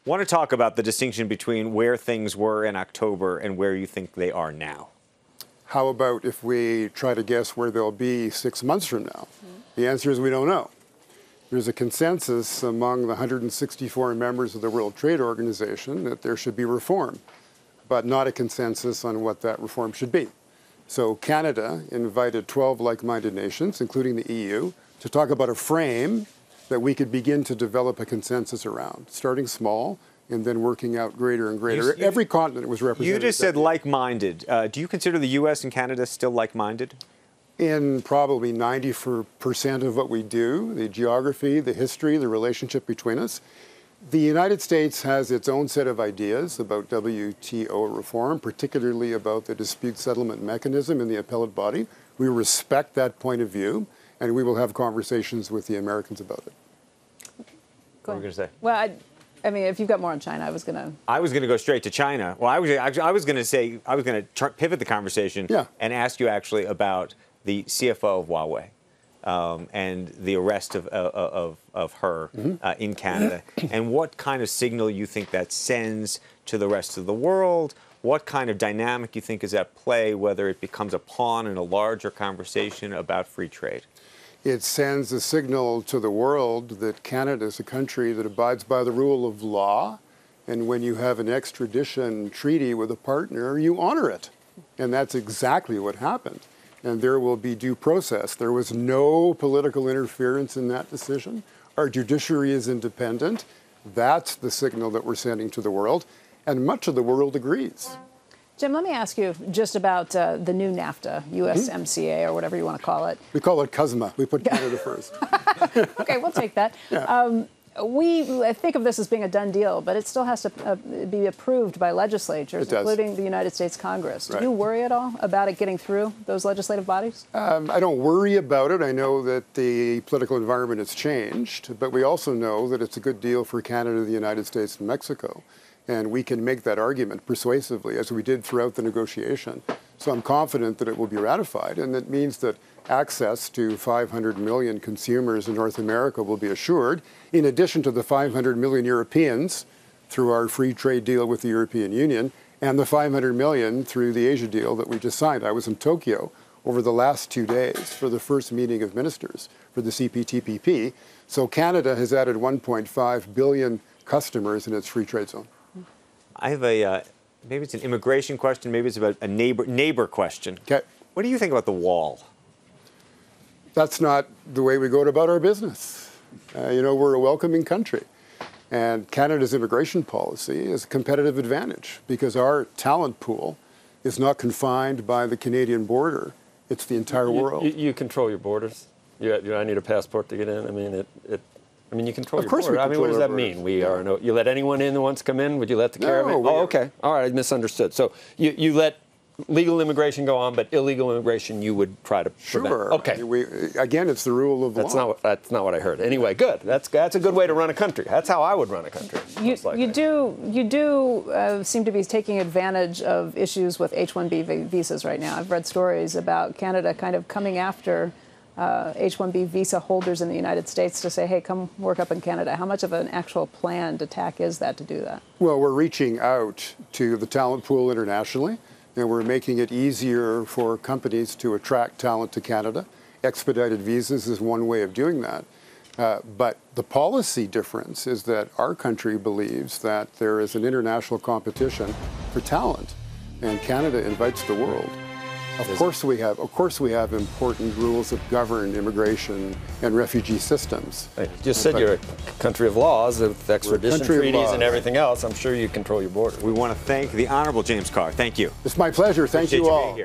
want to talk about the distinction between where things were in October and where you think they are now. How about if we try to guess where they'll be 6 months from now? The answer is we don't know. There's a consensus among the 164 members of the World Trade Organization that there should be reform, but not a consensus on what that reform should be. So Canada invited 12 like-minded nations, including the EU, to talk about a frame that we could begin to develop a consensus around, starting small and then working out greater and greater. Every continent was represented. You just said like-minded. Do you consider the U.S. and Canada still like-minded? In probably 90% of what we do, the geography, the history, the relationship between us. The United States has its own set of ideas about WTO reform, particularly about the dispute settlement mechanism in the appellate body. We respect that point of view, and we will have conversations with the Americans about it. What were you going to say? Well, I mean, if you've got more on China, I was going to go straight to China. Well, I was going to pivot the conversation and ask you actually about the CFO of Huawei and the arrest of her in Canada, and what kind of signal you think that sends to the rest of the world. What kind of dynamic you think is at play, whether it becomes a pawn in a larger conversation about free trade? It sends a signal to the world that Canada is a country that abides by the rule of law, and when you have an extradition treaty with a partner, you honor it. And that's exactly what happened. And there will be due process. There was no political interference in that decision. Our judiciary is independent. That's the signal that we're sending to the world, and much of the world agrees. Jim, let me ask you just about the new NAFTA, USMCA, or whatever you want to call it. We call it CUSMA. We put Canada first. Okay, we'll take that. Yeah. We think of this as being a done deal, but it still has to be approved by legislatures, including the United States Congress. Right. Do you worry at all about it getting through those legislative bodies? I don't worry about it. I know that the political environment has changed, but we also know that it's a good deal for Canada, the United States, and Mexico. And we can make that argument persuasively, as we did throughout the negotiation. So I'm confident that it will be ratified, and that means that access to 500 million consumers in North America will be assured, in addition to the 500 million Europeans through our free trade deal with the European Union, and the 500 million through the Asia deal that we just signed. I was in Tokyo over the last 2 days for the first meeting of ministers for the CPTPP. So Canada has added 1.5 billion customers in its free trade zone. I have maybe it's an immigration question, maybe it's about a neighbor question. Okay. What do you think about the wall? That's not the way we go about our business. We're a welcoming country. And Canada's immigration policy is a competitive advantage because our talent pool is not confined by the Canadian border. It's the entire world. You control your borders. I need a passport to get in. I mean, you control your border. I mean, what does that mean? You let anyone in who wants to come in? Would you let the caravan? Oh, okay. All right, I misunderstood. So you let legal immigration go on, but illegal immigration you would try to prevent. Sure. Okay. Again, it's the rule of law. That's not what I heard. Anyway, good. That's a good way to run a country. That's how I would run a country. You do seem to be taking advantage of issues with H-1B visas right now. I've read stories about Canada kind of coming after H-1B visa holders in the United States to say, hey, come work up in Canada. How much of an actual planned attack is that to do that? Well, we're reaching out to the talent pool internationally, and we're making it easier for companies to attract talent to Canada. Expedited visas is one way of doing that. But the policy difference is that our country believes that there is an international competition for talent, and Canada invites the world. Of course we have important rules that govern immigration and refugee systems. You just said you're a country of laws, with extradition treaties and everything else. I'm sure you control your border. We want to thank the Honorable James Carr. Thank you. It's my pleasure. Thank you all.